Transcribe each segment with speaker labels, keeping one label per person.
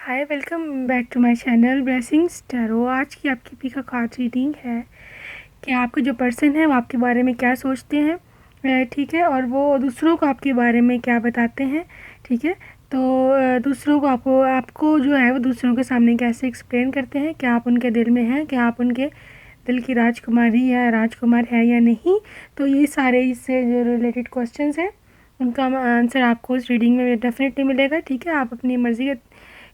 Speaker 1: Hi, welcome back to my channel blessings tarot. आज की आपकी पी का कार्ड रीडिंग है कि आपका जो पर्सन है वो आपके बारे में क्या सोचते हैं, ठीक है, और वो दूसरों को आपके बारे में क्या बताते हैं, ठीक है। तो दूसरों को आपको जो है वो दूसरों के सामने कैसे एक्सप्लेन करते हैं, क्या आप उनके दिल में हैं, क्या आप उनके दिल की राजकुमारी या राजकुमार है या नहीं। तो ये सारे इससे जो रिलेटेड क्वेश्चंस हैं उनका आंसर आपको इस रीडिंग में डेफिनेटली मिलेगा, ठीक है। आप अपनी मर्ज़ी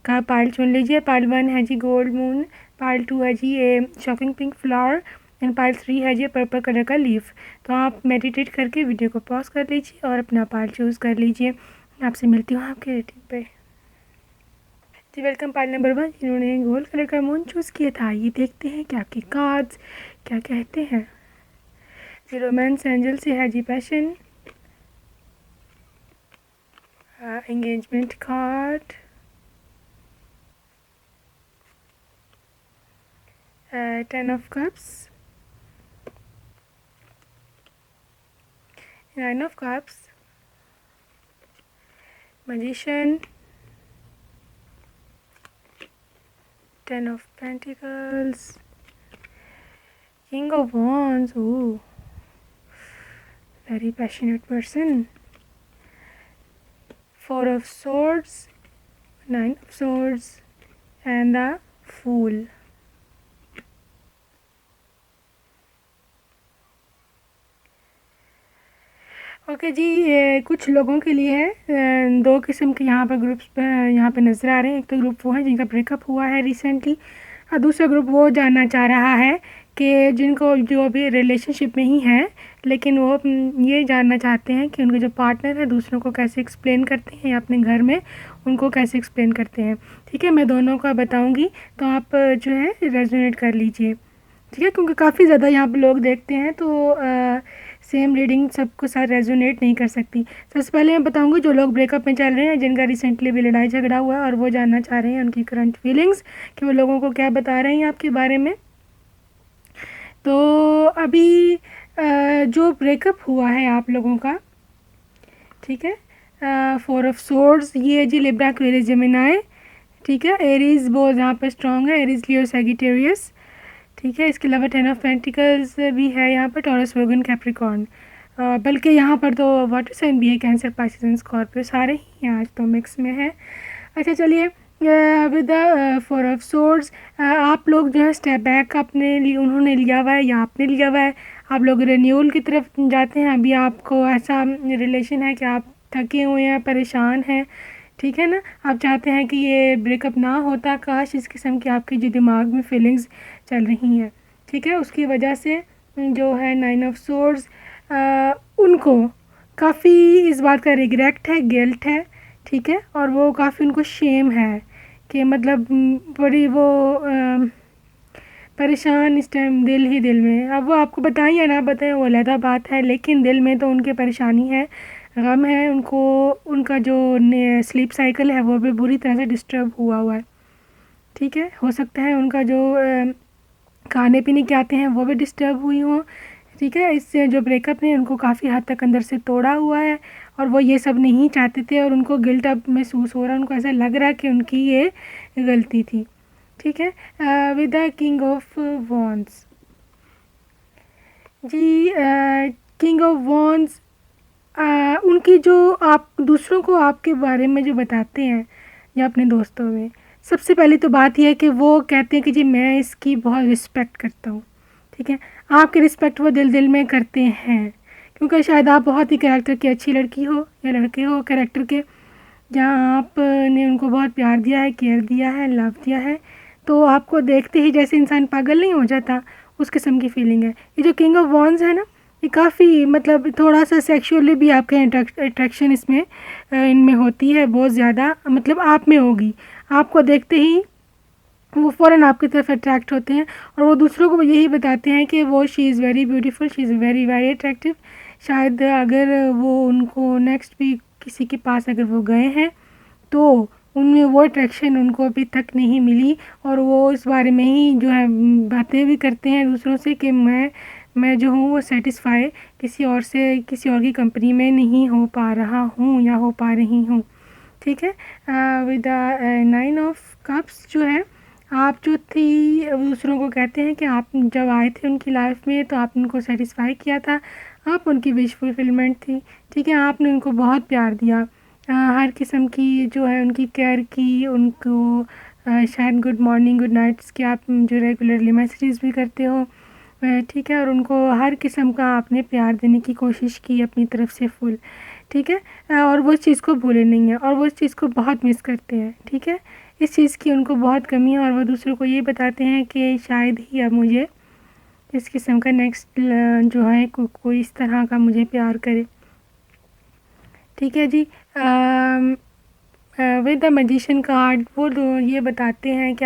Speaker 1: का पार्ट चुन लीजिए। पार्ट 1 है जी गोल्ड मून, पार्ट 2 है जी a shocking pink flower and part 3 है जी पर्पल कलर का लीफ। तो आप मेडिटेट करके वीडियो को पॉज कर लीजिए और अपना पार्ट चूज़ कर लीजिए। आपसे मिलती हूँ आपके रेटिंग पे। जी वेलकम पार्ट नंबर 1, जिन्होंने गोल्ड कलर का मून चूज़ किया था। ये देखते हैं कि आपके कार्ड्स क्या कहते हैं। जी रोमांस एंजल से है जी passion, engagement card, ten of cups, nine of cups, magician, ten of pentacles, king of wands, ooh, very passionate person, four of swords, nine of swords and the fool. Okay जी, ये कुछ लोगों के लिए है। दो किस्म के यहाँ पर ग्रुप्स यहाँ पे नज़र आ रहे हैं। एक तो ग्रुप वो है जिनका ब्रेकअप हुआ है रिसेंटली, और दूसरा ग्रुप वो जानना चाह रहा है कि जिनको जो अभी रिलेशनशिप में ही है, लेकिन वो ये जानना चाहते हैं कि उनके जो पार्टनर है दूसरों को कैसे एक्सप्लेन करते हैं या अपने घर में उनको कैसे एक्सप्लेन करते हैं, ठीक है। मैं दोनों का बताऊँगी, तो आप जो है रेजोनेट कर लीजिए, ठीक है, क्योंकि काफ़ी ज़्यादा यहाँ पे लोग देखते हैं तो सेम रीडिंग सबको साथ रेजोनेट नहीं कर सकती। सबसे पहले मैं बताऊंगी जो लोग ब्रेकअप में चल रहे हैं, जिनका रिसेंटली भी लड़ाई झगड़ा हुआ है और वो जानना चाह रहे हैं उनकी करंट फीलिंग्स कि वो लोगों को क्या बता रहे हैं आपके बारे में। तो अभी जो ब्रेकअप हुआ है आप लोगों का, ठीक है, फोर ऑफ सोर्ड्स, ये जी लिब्रा एक्वेरियस जेमिनी, ठीक है। एरीज वो यहाँ पर स्ट्रॉन्ग है, एरीज लियो सैगिटेरियस, ठीक है। इसके अलावा टेन ऑफ पेंटिकल्स भी है यहाँ पर, टॉरस वर्गन कैप्रिकॉर्न, बल्कि यहाँ पर तो वाटर साइन भी है, कैंसर पाइसेस एंड स्कॉर्पियो, सारे ही हैं आज तो मिक्स में है। अच्छा चलिए, with the four of swords आप लोग जो है स्टेप बैक अपने लिए उन्होंने लिया हुआ है या आपने लिया हुआ है। आप लोग रिन्यूअल की तरफ जाते हैं। अभी आपको ऐसा रिलेशन है कि आप थके हुए हैं, परेशान हैं, ठीक है ना। आप चाहते हैं कि ये ब्रेकअप ना होता, काश इस किस्म की आपकी जो दिमाग में फीलिंग्स चल रही हैं, ठीक है। उसकी वजह से जो है नाइन ऑफ सोर्ड्स, उनको काफ़ी इस बात का रिग्रेट है, गिल्ट है, ठीक है, और वो काफ़ी उनको शेम है कि मतलब बड़ी वो परेशान इस टाइम दिल ही दिल में। अब वो आपको बताएं या ना बताएं वो अलग बात है, लेकिन दिल में तो उनकी परेशानी है, गम है उनको। उनका जो स्लीप साइकिल है वो भी बुरी तरह से डिस्टर्ब हुआ है, ठीक है। हो सकता है उनका जो खाने पीने के आते हैं वो भी डिस्टर्ब हुई हों, ठीक है। इससे जो ब्रेकअप ने उनको काफ़ी हद तक अंदर से तोड़ा हुआ है और वो ये सब नहीं चाहते थे और उनको गिल्ट अब महसूस हो रहा है, उनको ऐसा लग रहा है कि उनकी ये गलती थी, ठीक है। With the king of wands, जी किंग ऑफ वॉन्ड्स, उनकी जो आप दूसरों को आपके बारे में जो बताते हैं या अपने दोस्तों में, सबसे पहली तो बात यह है कि वो कहते हैं कि जी मैं इसकी बहुत रिस्पेक्ट करता हूँ, ठीक है। आपकी रिस्पेक्ट वो दिल दिल में करते हैं, क्योंकि शायद आप बहुत ही कैरेक्टर की अच्छी लड़की हो या लड़के हो कैरेक्टर के, जहाँ आपने उनको बहुत प्यार दिया है, केयर दिया है, लव दिया है, तो आपको देखते ही जैसे इंसान पागल नहीं हो जाता, उस किस्म की फीलिंग है। ये जो किंग ऑफ वॉन्ड्स है ना, ये काफ़ी मतलब थोड़ा सा सेक्सुअली भी आपके अट्रैक्शन इसमें इनमें होती है, बहुत ज़्यादा मतलब आप में होगी। आपको देखते ही वो फ़ौरन आपकी तरफ अट्रैक्ट होते हैं और वो दूसरों को यही बताते हैं कि वो she is very beautiful, she is very very attractive. शायद अगर वो उनको नेक्स्ट भी किसी के पास अगर वो गए हैं तो उनमें वो अट्रैक्शन उनको अभी तक नहीं मिली और वो इस बारे में ही जो है बातें भी करते हैं दूसरों से कि मैं जो हूँ वो सेटिस्फाई किसी और से, किसी और की कंपनी में नहीं हो पा रहा हूँ या हो पा रही हूँ, ठीक है। With the nine of cups जो है, आप जो थी दूसरों को कहते हैं कि आप जब आए थे उनकी लाइफ में तो आपने उनको सेटिस्फाई किया था, आप उनकी विश फुलफिलमेंट थी, ठीक है। आपने उनको बहुत प्यार दिया, हर किस्म की जो है उनकी केयर की, उनको शायद गुड मॉर्निंग गुड नाइट्स की आप जो रेगुलरली मैसेजेस भी करते हो, ठीक है। और उनको हर किस्म का आपने प्यार देने की कोशिश की अपनी तरफ से फुल, ठीक है। और वो इस चीज़ को भूले नहीं हैं और वो इस चीज़ को बहुत मिस करते हैं, ठीक है। इस चीज़ की उनको बहुत कमी है और वो दूसरों को ये बताते हैं कि शायद ही अब मुझे इस किस्म का नेक्स्ट जो है कोई इस तरह का मुझे प्यार करे, ठीक है जी। विद द मैजिशियन कार्ड वो ये बताते हैं कि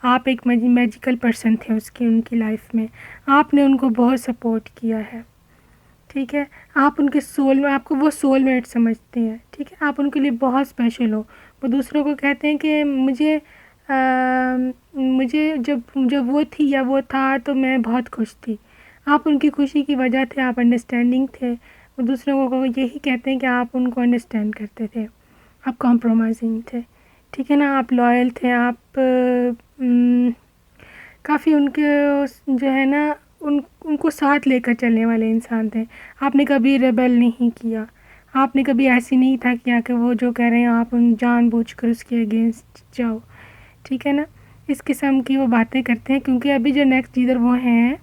Speaker 1: आप एक मैजिकल पर्सन थे उसकी उनकी लाइफ में, आपने उनको बहुत सपोर्ट किया है, ठीक है। आप उनके सोल में, आपको वो सोलमेट समझते हैं, ठीक है। आप उनके लिए बहुत स्पेशल हो। वो दूसरों को कहते हैं कि मुझे जब जब वो थी या वो था तो मैं बहुत खुश थी, आप उनकी खुशी की वजह थे, आप अंडरस्टैंडिंग थे। वो दूसरों को यही कहते हैं कि आप उनको अंडरस्टैंड करते थे, आप कॉम्प्रोमाइजिंग थे, ठीक है ना, आप लॉयल थे, आप काफ़ी उनके जो है ना उनको साथ लेकर चलने वाले इंसान थे। आपने कभी रेबेल नहीं किया, आपने कभी ऐसी नहीं था किया कि वो जो कह रहे हैं आप उन जानबूझकर उसके अगेंस्ट जाओ, ठीक है ना। इस किस्म की वो बातें करते हैं क्योंकि अभी जो नेक्स्ट लीडर वो हैं,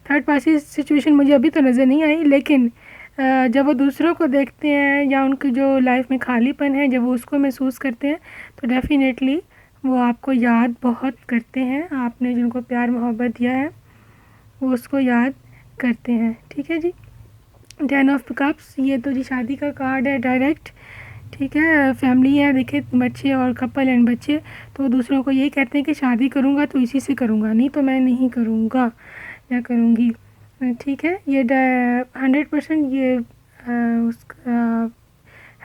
Speaker 1: थर्ड पार्टी सिचुएशन मुझे अभी तो नज़र नहीं आई, लेकिन जब वो दूसरों को देखते हैं या उनकी जो लाइफ में खालीपन है जब वो उसको महसूस करते हैं तो डेफ़िनेटली वो आपको याद बहुत करते हैं, आपने जिनको प्यार मोहब्बत दिया है वो उसको याद करते हैं, ठीक है जी। 10 ऑफ कप्स, ये तो जी शादी का कार्ड है डायरेक्ट, ठीक है। फैमिली है, देखिए बच्चे और कपल एंड बच्चे, तो दूसरों को यही कहते हैं कि शादी करूँगा तो इसी से करूँगा, नहीं तो मैं नहीं करूँगा या करूँगी, ठीक है। ये 100% ये उसका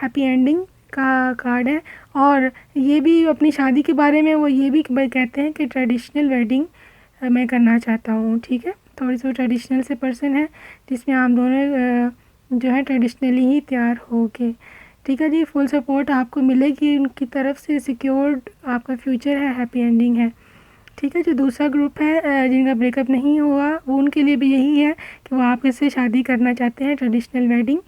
Speaker 1: हैप्पी एंडिंग का कार्ड है। और ये भी अपनी शादी के बारे में वो ये भी कहते हैं कि ट्रेडिशनल वेडिंग मैं करना चाहता हूँ, ठीक है। थोड़ी सी ट्रेडिशनल से पर्सन है जिसमें आप दोनों जो है ट्रेडिशनली ही तैयार होगे, ठीक है जी। फुल सपोर्ट आपको मिलेगी उनकी तरफ से, सिक्योर्ड आपका फ्यूचर है, हैप्पी एंडिंग है, ठीक है। जो दूसरा ग्रुप है जिनका ब्रेकअप नहीं हुआ वो उनके लिए भी यही है कि वो आपसे शादी करना चाहते हैं, ट्रेडिशनल वेडिंग,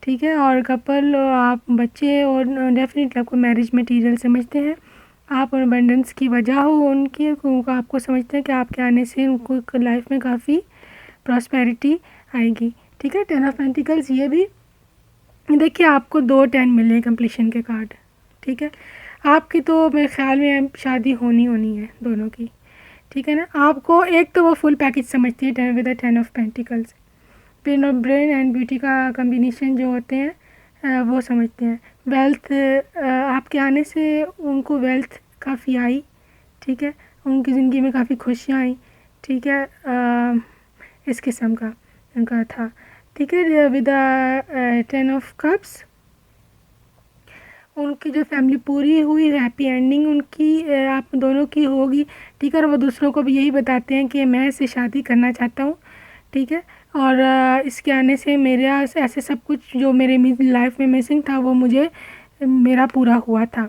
Speaker 1: ठीक है। और कपल आप बच्चे और डेफिनेटली आपको मैरिज मटीरियल समझते हैं, आप अबंडेंस की वजह हो उनकी, आपको समझते हैं कि आपके आने से उनको लाइफ में काफ़ी प्रॉस्पेरिटी आएगी, ठीक है। 10 ऑफ पेंटिकल्स, ये भी देखिए आपको 2 10 मिले कंप्लीशन के कार्ड, ठीक है। आपकी तो मेरे ख्याल में शादी होनी है दोनों की, ठीक है ना। आपको एक तो वो फुल पैकेज समझती है 10 with the 10 of pentacles, pain of brain and beauty का कम्बिनेशन जो होते हैं वो समझते हैं। वेल्थ, आपके आने से उनको वेल्थ काफ़ी आई, ठीक है, उनकी ज़िंदगी में काफ़ी खुशियाँ आई, ठीक है। इस किस्म का उनका था, ठीक है। विद 10 ऑफ कप्स, उनकी जो फैमिली पूरी हुई, हैप्पी एंडिंग उनकी आप दोनों की होगी, ठीक है। और वो दूसरों को भी यही बताते हैं कि मैं इससे शादी करना चाहता हूँ, ठीक है। और इसके आने से मेरा ऐसे सब कुछ जो मेरे लाइफ में मिसिंग था वो मुझे मेरा पूरा हुआ था,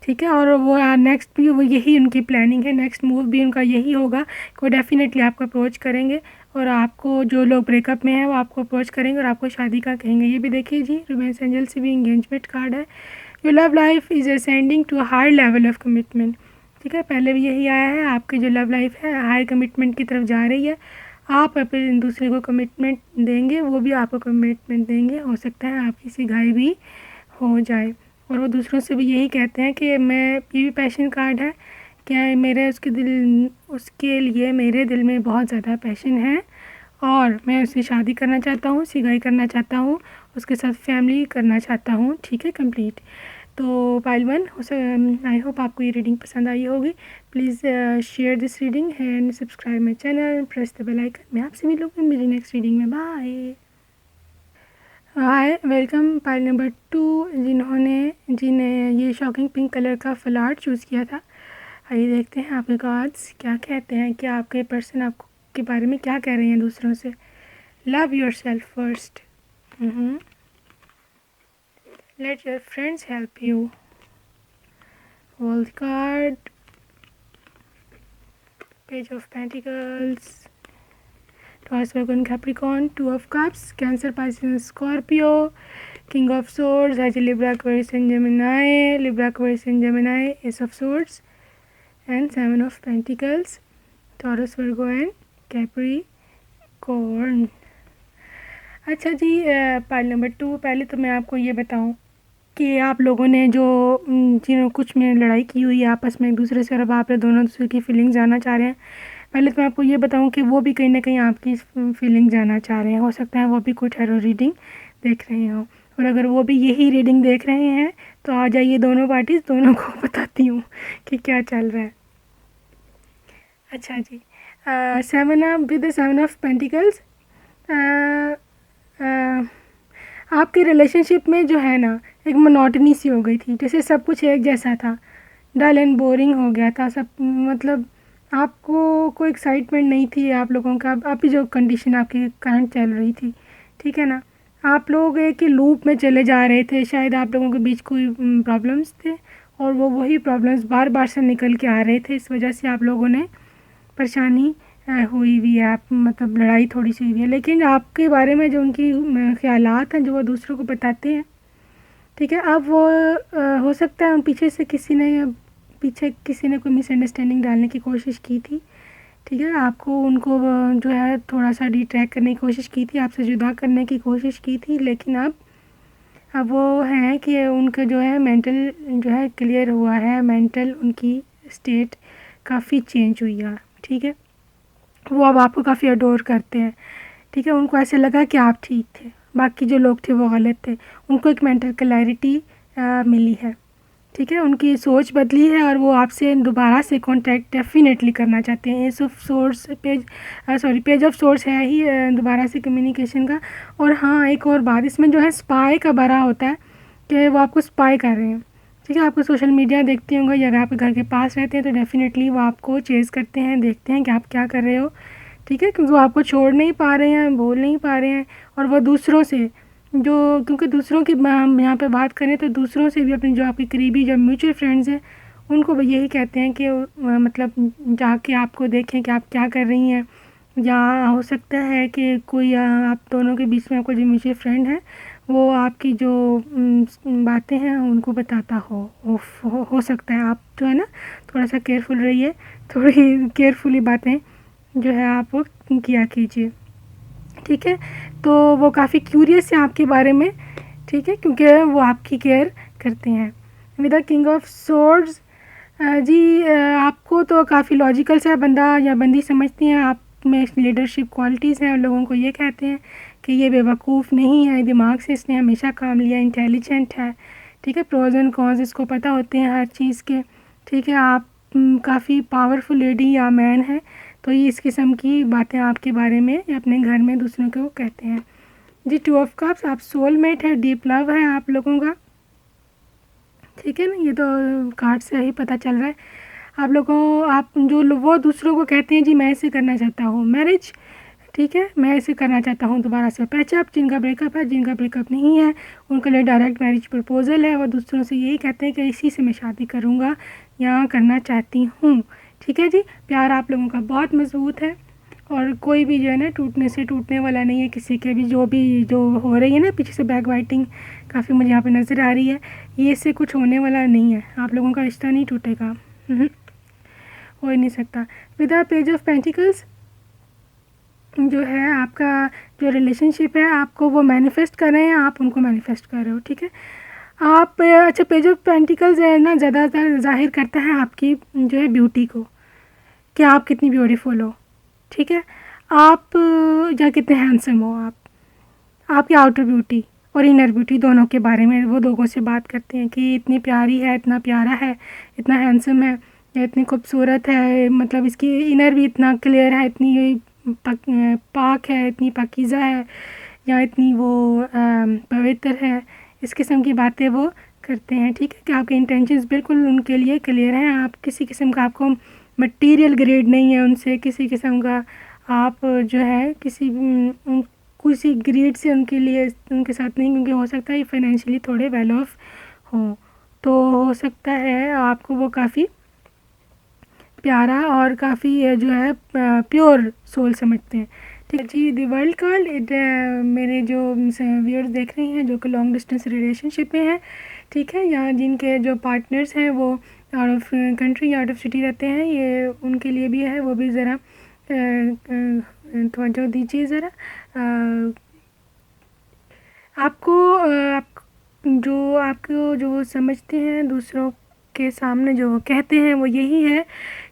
Speaker 1: ठीक है। और वो नेक्स्ट भी वो यही उनकी प्लानिंग है, नेक्स्ट मूव भी उनका यही होगा कि वो डेफिनेटली आपको अप्रोच करेंगे और आपको जो लोग ब्रेकअप में हैं वो आपको अप्रोच करेंगे और आपको शादी का कहेंगे। ये भी देखिए जी, रोमांस एंजल से भी इंगेजमेंट कार्ड है। Your love life is ascending to higher level of commitment, ठीक है। पहले भी यही आया है, आपकी जो लव लाइफ है हायर कमिटमेंट की तरफ जा रही है, आप अपने दूसरे को कमिटमेंट देंगे, वो भी आपको कमिटमेंट देंगे, हो सकता है आपकी सिगाई भी हो जाए। और वो दूसरों से भी यही कहते हैं कि मैं, ये भी पैशन कार्ड है, क्या मेरे उसके लिए मेरे दिल में बहुत ज़्यादा पैशन है और मैं उससे शादी करना चाहता हूँ, सिगाई करना चाहता हूँ, उसके साथ फैमिली करना चाहता हूँ, ठीक है, कंप्लीट। तो पाइल 1, आई होप आपको ये रीडिंग पसंद आई होगी। Please share this reading and subscribe my channel, press the bell icon. मैं आपसे मिलूँगी मेरी नेक्स्ट रीडिंग में। Bye. Hi, welcome pile number 2 जिन्हें ये शॉकिंग पिंक कलर का फ्लावर चूज़ किया था। आइए देखते हैं आपके कार्ड्स क्या कहते हैं, कि आपके पर्सन आपको के बारे में क्या कह रहे हैं दूसरों से। Love yourself first, let your friends help you, world card, Page of Pentacles, Taurus, Virgo and Capricorn, Two of Cups, Cancer, Pisces and Scorpio, King of Swords, Libra, Aquarius and Gemini, Libra, Aquarius and Gemini, Ace of Swords and Seven of Pentacles, Taurus, Virgo and Capricorn। अच्छा जी, pile number 2। पहले तो मैं आपको ये बताऊं कि आप लोगों ने जो जिन्होंने कुछ में लड़ाई की हुई है आपस में एक दूसरे से, और अब आप दोनों दूसरे की फीलिंग जानना चाह रहे हैं, पहले तो मैं आपको ये बताऊं कि वो भी कहीं ना कहीं आपकी फीलिंग जानना चाह रहे हैं। हो सकता है वो भी कोई टैरो रीडिंग देख रहे हो, और अगर वो भी यही रीडिंग देख रहे हैं तो आ जाइए, दोनों पार्टीज दोनों को बताती हूँ कि क्या चल रहा है। अच्छा जी, सेवन ऑफ पेंटिकल्स, आपके रिलेशनशिप में जो है ना एक मोनोटनी सी हो गई थी, जैसे सब कुछ एक जैसा था, डल एंड बोरिंग हो गया था सब, मतलब आपको कोई एक्साइटमेंट नहीं थी आप लोगों का। अभी जो कंडीशन आपकी करंट चल रही थी, ठीक है ना, आप लोग एक ही लूप में चले जा रहे थे। शायद आप लोगों के बीच कोई प्रॉब्लम्स थे और वो वही प्रॉब्लम्स बार बार से निकल के आ रहे थे, इस वजह से आप लोगों ने परेशानी हुई हुई है, आप मतलब लड़ाई थोड़ी सी हुई है। लेकिन आपके बारे में जो उनकी ख्यालात हैं जो वो दूसरों को बताते हैं, ठीक है, अब वो हो सकता है पीछे किसी ने कोई मिसअंडरस्टैंडिंग डालने की कोशिश की थी, ठीक है, आपको उनको जो है थोड़ा सा डिट्रैक्ट करने की कोशिश की थी, आपसे जुदा करने की कोशिश की थी। लेकिन अब वो है कि उनका जो है मेंटल जो है क्लियर हुआ है, मेंटल उनकी स्टेट काफ़ी चेंज हुई है, ठीक है, वो अब आपको काफ़ी अडोर करते हैं, ठीक है। उनको ऐसे लगा कि आप ठीक थे, बाकी जो लोग थे वो गलत थे, उनको एक मेंटल क्लैरिटी मिली है, ठीक है, उनकी सोच बदली है और वो आपसे दोबारा से कांटेक्ट डेफिनेटली करना चाहते हैं। पेज ऑफ सोर्स है ही दोबारा से कम्युनिकेशन का। और हाँ, एक और बात इसमें जो है स्पाई का भरा होता है कि वो आपको स्पाई कर रहे हैं, ठीक है, आपको सोशल मीडिया देखते होंगे या अगर आपके घर के पास रहते हैं तो डेफिनेटली वो आपको चेज़ करते हैं, देखते हैं कि आप क्या कर रहे हो, ठीक है, क्योंकि वो आपको छोड़ नहीं पा रहे हैं, भूल नहीं पा रहे हैं। और वो दूसरों से क्योंकि दूसरों की हम यहाँ पे बात करें तो दूसरों से भी अपने जो आपके करीबी जो म्यूचुअल फ्रेंड्स हैं उनको भी यही कहते हैं कि मतलब जाके आपको देखें कि आप क्या कर रही हैं, या हो सकता है कि कोई आप दोनों के बीच में आपको जो म्यूचुअल फ्रेंड है वो आपकी जो बातें हैं उनको बताता हो सकता है। आप जो है ना थोड़ा सा केयरफुल रहिए, थोड़ी केयरफुली बातें जो है आप किया कीजिए, ठीक है। तो वो काफ़ी क्यूरियस है आपके बारे में, ठीक है, क्योंकि वो आपकी केयर करते हैं। With the king of swords जी, आपको तो काफ़ी लॉजिकल सा बंदा या बंदी समझती हैं, आप में लीडरशिप क्वालिटीज़ हैं और लोगों को ये कहते हैं कि ये बेवकूफ़ नहीं है, दिमाग से इसने हमेशा काम लिया, इंटेलिजेंट है, ठीक है, प्रोज एंड कॉन्स इसको पता होते हैं हर चीज़ के, ठीक है। आप काफ़ी पावरफुल लेडी या मैन है, तो ये इस किस्म की बातें आपके बारे में या अपने घर में दूसरों को कहते हैं जी। टू ऑफ कप्स, आप सोलमेट है, डीप लव है आप लोगों का, ठीक है ना, ये तो कार्ड से ही पता चल रहा है। आप लोगों आप जो वो दूसरों को कहते हैं जी मैं इसे करना चाहता हूँ मैरिज, ठीक है, मैं इसे करना चाहता हूँ दोबारा से पैचअप, जिनका ब्रेकअप है, जिनका ब्रेकअप नहीं है उनके लिए डायरेक्ट मैरिज प्रपोजल है, वो दूसरों से यही कहते हैं कि इसी से मैं शादी करूँगा या करना चाहती हूँ, ठीक है जी। प्यार आप लोगों का बहुत मजबूत है और कोई भी जो है ना टूटने वाला नहीं है किसी के भी। जो हो रही है ना पीछे से बैक बाइटिंग काफ़ी मुझे यहाँ पे नज़र आ रही है, ये इससे कुछ होने वाला नहीं है, आप लोगों का रिश्ता नहीं टूटेगा, हो ही नहीं सकता। With the page of pentacles जो है आपका जो रिलेशनशिप है आपको वो मैनिफेस्ट कर रहे हैं, आप उनको मैनिफेस्ट कर रहे हो, ठीक है। आप अच्छा, पेज ऑफ पेंटिकल्स है ना ज़्यादातर जाहिर करता है आपकी जो है ब्यूटी को, कि आप कितनी ब्यूटीफुल हो, ठीक है, आप या कितने हैंडसम हो, आपकी आउटर ब्यूटी और इनर ब्यूटी दोनों के बारे में वो लोगों से बात करते हैं कि इतनी प्यारी है, इतना प्यारा है, इतना हैंडसम है या इतनी खूबसूरत है, मतलब इसकी इनर भी इतना क्लियर है, इतनी पाक है, इतनी पाकीज़ा है या इतनी वो पवित्र है, इस किस्म की बातें वो करते हैं, ठीक है, कि आपके इंटेंशंस बिल्कुल उनके लिए क्लियर हैं। आप किसी किस्म का आपको मटेरियल ग्रेड नहीं है उनसे, किसी किस्म का आप जो है किसी ग्रेड से उनके साथ नहीं, क्योंकि हो सकता है फाइनेंशियली थोड़े वेल ऑफ हो, तो हो सकता है आपको वो काफ़ी प्यारा और काफ़ी जो है प्योर सोल समझते हैं। ठीक है जी। द वर्ल्ड कार्ड इट मेरे जो व्यूअर्स देख रही हैं जो कि लॉन्ग डिस्टेंस रिलेशनशिप में हैं, ठीक है, यहाँ जिनके जो पार्टनर्स हैं वो out of country out of city रहते हैं, ये उनके लिए भी है, वो भी ज़रा तवज्जो दीजिए ज़रा। आपको आपको जो समझते हैं दूसरों के सामने जो वो कहते हैं वो यही है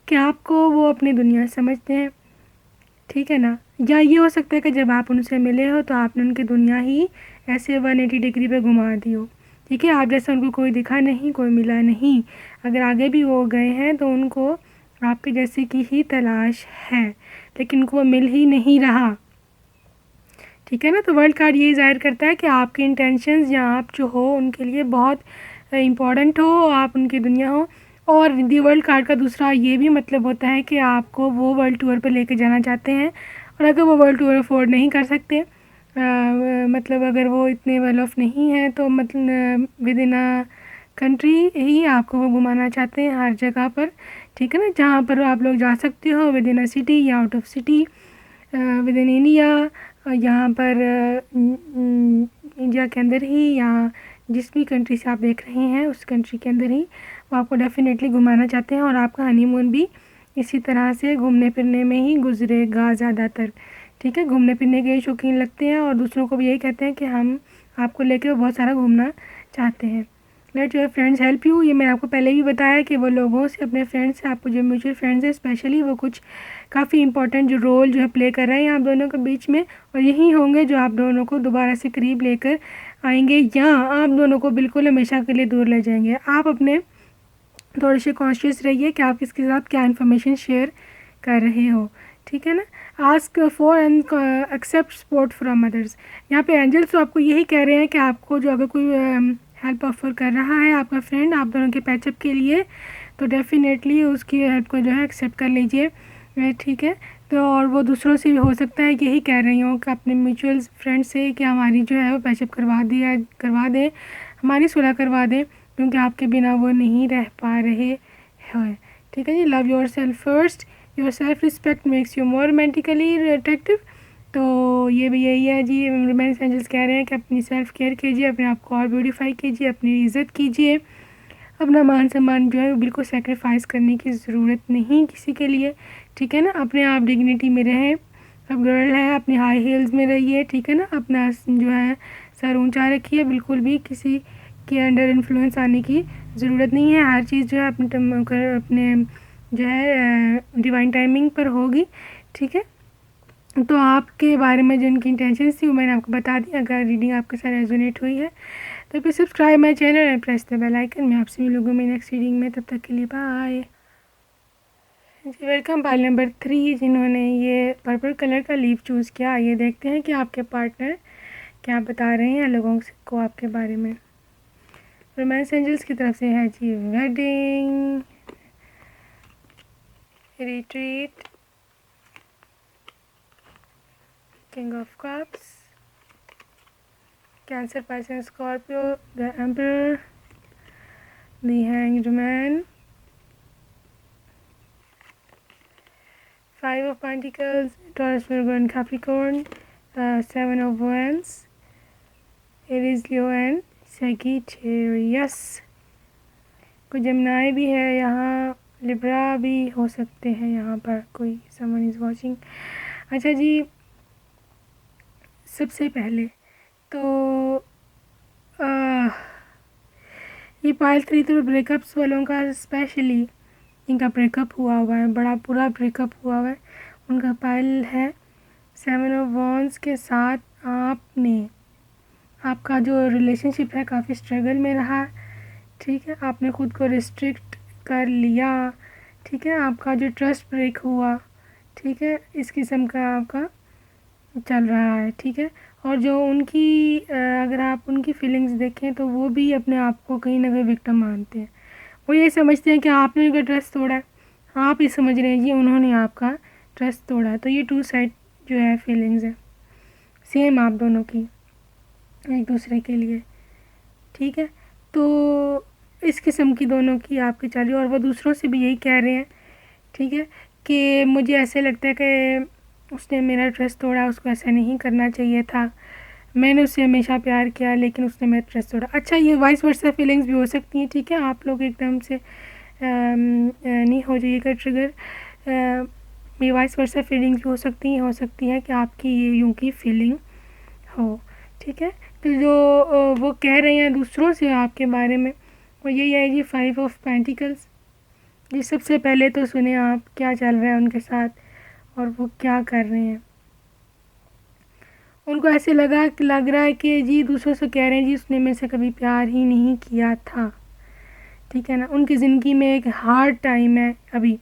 Speaker 1: कि आपको वो अपनी दुनिया समझते हैं, ठीक है ना। या ये हो सकता है कि जब आप उनसे मिले हो तो आपने उनकी दुनिया ही ऐसे 180 डिग्री पे घुमा दी हो, ठीक है। आप जैसा उनको कोई दिखा नहीं, कोई मिला नहीं, अगर आगे भी वो गए हैं तो उनको आपके जैसे की ही तलाश है, लेकिन उनको वो मिल ही नहीं रहा, ठीक है ना। तो वर्ल्ड कार्ड ये ज़ाहिर करता है कि आपके इंटेंशंस या आप जो हो उनके लिए बहुत इम्पॉर्टेंट हो, आप उनकी दुनिया हो। और दी वर्ल्ड कार्ड का दूसरा ये भी मतलब होता है कि आपको वो वर्ल्ड टूर पे लेके जाना चाहते हैं, और अगर वो वर्ल्ड टूर अफोर्ड नहीं कर सकते, मतलब अगर वो इतने वेल ऑफ नहीं हैं तो मतलब विद इन अ कंट्री ही आपको वो घुमाना चाहते हैं हर जगह पर, ठीक है ना, जहाँ पर आप लोग जा सकते हो विद इन अ सिटी या out of city, with in India, यहाँ पर इंडिया के अंदर ही या जिस भी कंट्री से आप देख रहे हैं उस कंट्री के अंदर ही वो आपको डेफिनेटली घुमाना चाहते हैं। और आपका हनीमून भी इसी तरह से घूमने फिरने में ही गुजरेगा ज़्यादातर, ठीक है। घूमने फिरने के शौकीन लगते हैं और दूसरों को भी यही कहते हैं कि हम आपको लेकर बहुत सारा घूमना चाहते हैं। Let your friends help you, ये मैंने आपको पहले भी बताया कि वो लोगों से, अपने फ्रेंड्स से, आपको जो म्यूचुअल फ्रेंड्स हैं स्पेशली, वो कुछ काफ़ी इंपॉर्टेंट जो रोल जो है प्ले कर रहे हैं आप दोनों के बीच में, और यही होंगे जो आप दोनों को दोबारा से करीब लेकर आएंगे या आप दोनों को बिल्कुल हमेशा के लिए दूर ले जाएंगे। आप अपने थोड़े से कॉन्शियस रहिए कि आप किसके साथ क्या इन्फॉर्मेशन शेयर कर रहे हो, ठीक है ना। Ask for and accept support from others, यहाँ पे एंजल्स तो आपको यही कह रहे हैं कि आपको जो अगर कोई हेल्प ऑफर कर रहा है आपका फ्रेंड आप दोनों के पैचअप के लिए, तो डेफिनेटली उसकी हेल्प को जो है एक्सेप्ट कर लीजिए, ठीक है। तो और वो दूसरों से भी हो सकता है यही कह रही हूँ कि अपने म्यूचुअल फ्रेंड से कि हमारी जो है वो पैचअप करवा दें, हमारी सुलह करवा दें, क्योंकि आपके बिना वो नहीं रह पा रहे हैं, ठीक है जी। Love yourself first, your self respect makes you more romantically attractive, तो ये भी यही है जी। रोमांस एंजल्स कह रहे हैं कि अपनी सेल्फ केयर कीजिए, अपने आप को और ब्यूटीफाई कीजिए, अपनी इज़्ज़त कीजिए, अपना मान सम्मान जो है बिल्कुल सेक्रीफाइस करने की ज़रूरत नहीं किसी के लिए, ठीक है ना। अपने आप डिग्निटी में रहें, अब गर्ल है अपनी हाई हील्स में रहिए, ठीक है ना। अपना जो है सर ऊंचा रखिए, बिल्कुल भी किसी के अंडर इन्फ्लुएंस आने की ज़रूरत नहीं है, हर चीज़ जो है अपने जो है डिवाइन टाइमिंग पर होगी, ठीक है। तो आपके बारे में जो इनकी इंटेंशंस थी वो मैंने आपको बता दी। अगर रीडिंग आपके साथ रेजोनेट हुई है तो please subscribe my channel and press the bell icon. मैं आपसे मिलूंगी मेरी नेक्स्ट रीडिंग में, तब तक के लिए बाय जी। वेलकम पाइल नंबर 3 जिन्होंने ये पर्पल कलर का लीफ चूज़ किया। ये देखते हैं कि आपके पार्टनर क्या बता रहे हैं लोगों को आपके बारे में। रोमांस एंजल्स की तरफ से है जी wedding, retreat, king of cups, cancer, Pisces, Scorpio, the emperor, the hanged man, 5 of Pentacles, Taurus, Virgo and Capricorn, 7 of Wands, Aries, Leo and Sagittarius। कोई जमनाई भी है यहाँ, लिब्रा भी हो सकते हैं यहाँ पर, कोई समवन इज़ वॉचिंग। अच्छा जी, सबसे पहले तो ये पाइल 3 तो ब्रेकअप्स वालों का स्पेशली इनका ब्रेकअप हुआ है, बड़ा पूरा ब्रेकअप हुआ है उनका। पाइल है 7 ऑफ वॉन्ड्स के साथ आपका जो रिलेशनशिप है काफ़ी स्ट्रगल में रहा, ठीक है। आपने ख़ुद को रिस्ट्रिक्ट कर लिया, ठीक है। आपका जो ट्रस्ट ब्रेक हुआ, ठीक है, इस किस्म का आपका चल रहा है, ठीक है। और जो उनकी अगर आप उनकी फीलिंग्स देखें तो वो भी अपने आप को कहीं ना कहीं विक्टिम मानते हैं। वो ये समझते हैं कि आपने उनका ट्रस्ट तोड़ा है, आप ये समझ रहे हैं जी उन्होंने आपका ट्रस्ट तोड़ा है। तो ये 2 साइड जो है फीलिंग्स है सेम आप दोनों की एक दूसरे के लिए, ठीक है। तो इस किस्म की दोनों की आपकी चल रही है, और वो दूसरों से भी यही कह रहे हैं ठीक है, कि मुझे ऐसे लगता है कि उसने मेरा ट्रस्ट तोड़ा, उसको ऐसा नहीं करना चाहिए था, मैंने उससे हमेशा प्यार किया लेकिन उसने मेरा ट्रस्ट तोड़ा। अच्छा, ये वाइस वर्सा फीलिंग्स भी हो सकती हैं, ठीक है, आप लोग एकदम से नहीं हो जाइएगा ट्रिगर। ये वाइस वर्सा फीलिंग्स भी हो सकती है कि आपकी ये यूँ की फीलिंग हो, ठीक है। तो जो वो कह रहे हैं दूसरों से आपके बारे में, वो यही है जी 5 ऑफ पेंटिकल्स। जी सबसे पहले तो सुने आप क्या चल रहा है उनके साथ और वो क्या कर रहे हैं। उनको ऐसे लग रहा है कि जी दूसरों से कह रहे हैं जी उसने मेरे से कभी प्यार ही नहीं किया था, ठीक है ना। उनकी ज़िंदगी में एक हार्ड टाइम है अभी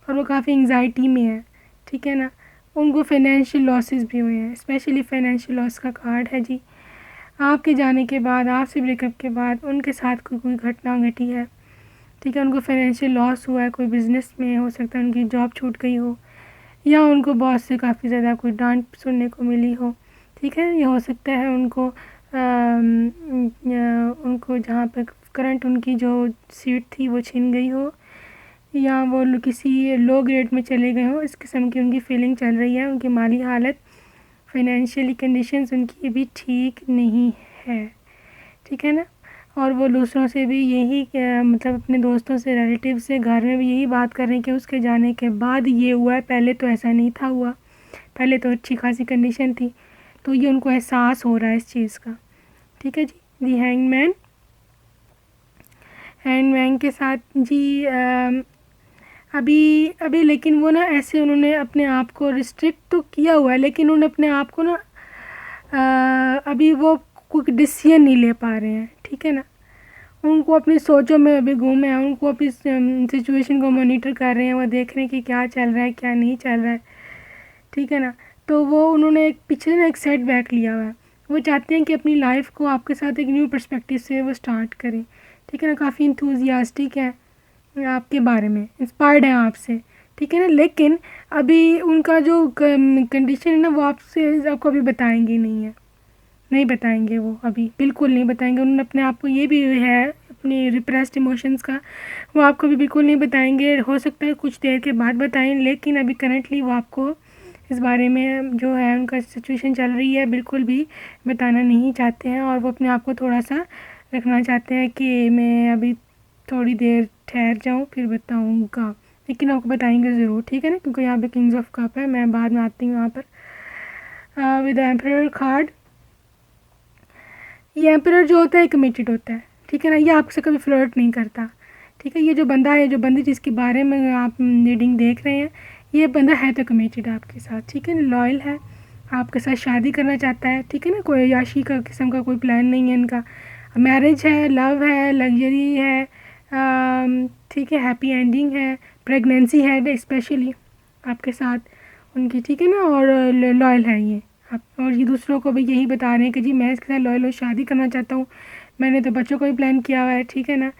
Speaker 1: और वो काफ़ी एंग्जाइटी में है, ठीक है ना। उनको फाइनेंशियल लॉसेस भी हुए हैं, स्पेशली फाइनेंशियल लॉस का कार्ड है जी। आपके जाने के बाद, आपसे ब्रेकअप के बाद उनके साथ कोई घटना घटी है, ठीक है। उनको फाइनेंशियल लॉस हुआ है, कोई बिज़नेस में हो सकता है उनकी जॉब छूट गई हो, या उनको बॉस से काफ़ी ज़्यादा कोई डांट सुनने को मिली हो, ठीक है। ये हो सकता है उनको जहाँ पे करंट उनकी जो सीट थी वो छिन गई हो, या वो किसी लो ग्रेड में चले गए हो, इस किस्म की उनकी फीलिंग चल रही है। उनकी माली हालत, फाइनेंशियली कंडीशंस उनकी भी ठीक नहीं है, ठीक है ना। और वो दूसरों से भी यही मतलब अपने दोस्तों से, रिलेटिव से, घर में भी यही बात कर रहे हैं कि उसके जाने के बाद ये हुआ है, पहले तो ऐसा नहीं था हुआ, पहले तो अच्छी खासी कंडीशन थी। तो ये उनको एहसास हो रहा है इस चीज़ का, ठीक है जी। दी हैंगमैन, हैंगमैन के साथ जी अभी लेकिन वो ना ऐसे उन्होंने अपने आप को रिस्ट्रिक्ट तो किया हुआ है, लेकिन उन्होंने अपने आप को ना अभी वो कोई डिसीजन नहीं ले पा रहे हैं, ठीक है ना। उनको अपनी सोचों में अभी गुम है, उनको अपनी सिचुएशन को मॉनिटर कर रहे हैं, वो देख रहे हैं कि क्या चल रहा है क्या नहीं चल रहा है, ठीक है ना। तो वो उन्होंने एक पीछे ना एक सेट बैक लिया हुआ है, वो चाहते हैं कि अपनी लाइफ को आपके साथ एक न्यू पर्सपेक्टिव से वो स्टार्ट करें, ठीक है ना। काफ़ी इंथुजियास्टिक है आपके बारे में, इंस्पायर्ड है आपसे, ठीक है ना। लेकिन अभी उनका जो कंडीशन है ना वो आपको अभी बताएंगे नहीं है, नहीं बताएंगे, वो अभी बिल्कुल नहीं बताएंगे। उन्होंने अपने आप को, ये भी है अपनी रिप्रेस्ड इमोशंस का, वो आपको भी बिल्कुल नहीं बताएंगे। हो सकता है कुछ देर के बाद बताएं, लेकिन अभी करंटली वो आपको इस बारे में जो है उनका सिचुएशन चल रही है बिल्कुल भी बताना नहीं चाहते हैं। और वो अपने आप को थोड़ा सा रखना चाहते हैं कि मैं अभी थोड़ी देर ठहर जाऊँ फिर बताऊँगा, लेकिन आपको बताएंगे ज़रूर, ठीक है ना, क्योंकि यहाँ पे किंग्स ऑफ कप है। मैं बाद में आती हूँ यहाँ पर विद एम्परर कार्ड। ये एम्परर जो होता है कमिटेड होता है, ठीक है ना। ये आपसे कभी फ्लर्ट नहीं करता, ठीक है। ये जो बंदा है, जो बंदी जिसके बारे में आप रीडिंग देख रहे हैं, ये बंदा है तो कमिटेड आपके साथ, ठीक है, लॉयल है, आपके साथ शादी करना चाहता है, ठीक है ना। कोई याशी का किस्म का कोई प्लान नहीं है इनका। मैरिज है, लव है, लग्जरी है, ठीक है, हैप्पी एंडिंग है, प्रेगनेंसी है स्पेशली आपके साथ उनकी, ठीक है ना। और लॉयल है ये आप, और ये दूसरों को भी यही बता रहे हैं कि जी मैं इसके साथ लॉयल शादी करना चाहता हूँ, मैंने तो बच्चों को भी प्लान किया हुआ है, ठीक है ना।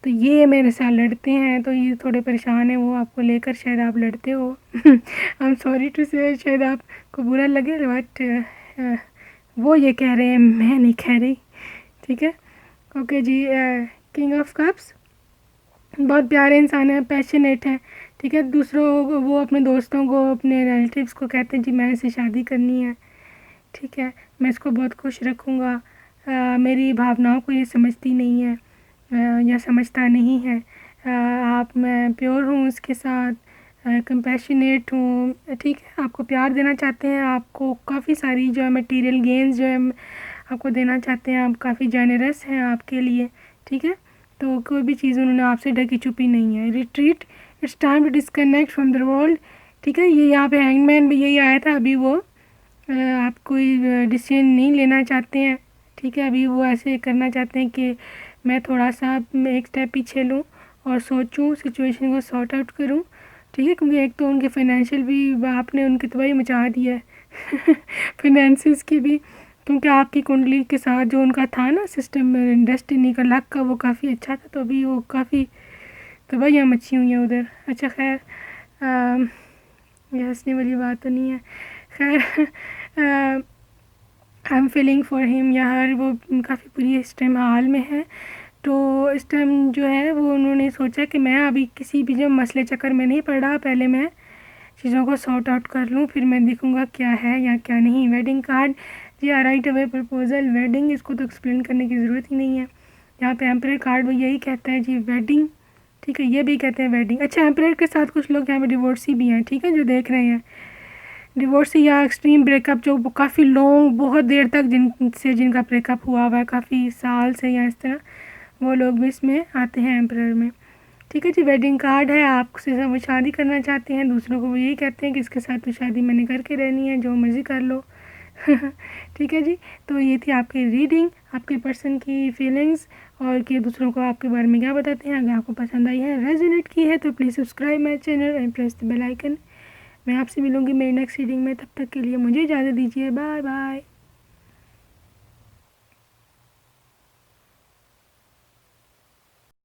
Speaker 1: तो ये मेरे साथ लड़ते हैं, तो ये थोड़े परेशान हैं, वो आपको लेकर शायद आप लड़ते हो। आई एम सॉरी टू से, शायद आपको बुरा लगे, बट वो ये कह रहे हैं, मैं नहीं कह रही, ठीक है। ओके जी, किंग ऑफ कप्स बहुत प्यारे इंसान है, पैशनेट है, ठीक है। दूसरों को, वो अपने दोस्तों को, अपने रिलेटिव्स को कहते हैं जी मैं इसे शादी करनी है, ठीक है, मैं इसको बहुत खुश रखूँगा, मेरी भावनाओं को ये समझती नहीं है या समझता नहीं है, आप, मैं प्योर हूँ उसके साथ, कंपैशनेट हूँ, ठीक है। आपको प्यार देना चाहते हैं, आपको काफ़ी सारी जो है मटेरियल गेंस जो है आपको देना चाहते हैं, आप काफ़ी जेनरस हैं आपके लिए, ठीक है। तो कोई भी चीज़ उन्होंने आपसे ढकी छुपी नहीं है। Retreat, it's time to disconnect from the world, ठीक है। ये यहाँ पे हैंगमैन भी यही आया था, अभी वो आप कोई डिसीजन नहीं लेना चाहते हैं, ठीक है। अभी वो ऐसे करना चाहते हैं कि मैं थोड़ा सा एक स्टेप पीछे लूँ और सोचूं, सिचुएशन को सॉर्ट आउट करूं, ठीक है। क्योंकि एक तो उनके फाइनेंशियल भी आपने उनकी तबाही मचा दी है फाइनेंसिस की भी, क्योंकि आपकी कुंडली के साथ जो उनका था ना सिस्टम, डेस्टिनी का, लक का, वो काफ़ी अच्छा था, तो अभी वो काफ़ी तबाहियाँ मची हुई हैं उधर। अच्छा खैर, ये हंसने वाली बात तो नहीं है, खैर I am feeling for him या हर, वो काफ़ी बुरी इस टाइम हाल में है। तो इस टाइम जो है वो उन्होंने सोचा कि मैं अभी किसी भी जो मसले चक्कर में नहीं पड़ रहा, पहले मैं चीज़ों को सॉर्ट आउट कर लूँ, फिर मैं देखूँगा क्या है या क्या नहीं। वेडिंग कार्ड जी, राइट अवे प्रपोजल वेडिंग, इसको तो एक्सप्लेन करने की ज़रूरत ही नहीं है। यहाँ पे एम्परर कार्ड वो यही कहता है जी वेडिंग, ठीक है, ये भी कहते हैं वेडिंग। अच्छा, एम्परर के साथ कुछ लोग यहाँ पे डिवोर्सी भी हैं, ठीक है, जो देख रहे हैं। डिवोर्सी या एक्सट्रीम ब्रेकअप, जो काफ़ी लॉन्ग बहुत देर तक जिनका ब्रेकअप हुआ है काफ़ी साल से या इस तरह, वो लोग भी इसमें आते हैं एम्परर में, ठीक है जी। वेडिंग कार्ड है, आपसे वो शादी करना चाहते हैं, दूसरों को वो यही कहते हैं कि इसके साथ तो शादी मैंने करके रहनी है, जो मर्ज़ी कर लो। ठीक है जी। तो ये थी आपकी रीडिंग, आपके पर्सन की फीलिंग्स और कि दूसरों को आपके बारे में क्या बताते हैं। अगर आपको पसंद आई है, रेजोनेट की है, तो please subscribe my channel and press the bell icon. मैं आपसे मिलूँगी मेरी नेक्स्ट रीडिंग में, तब तक के लिए मुझे इजाज़त दीजिए, बाय बाय।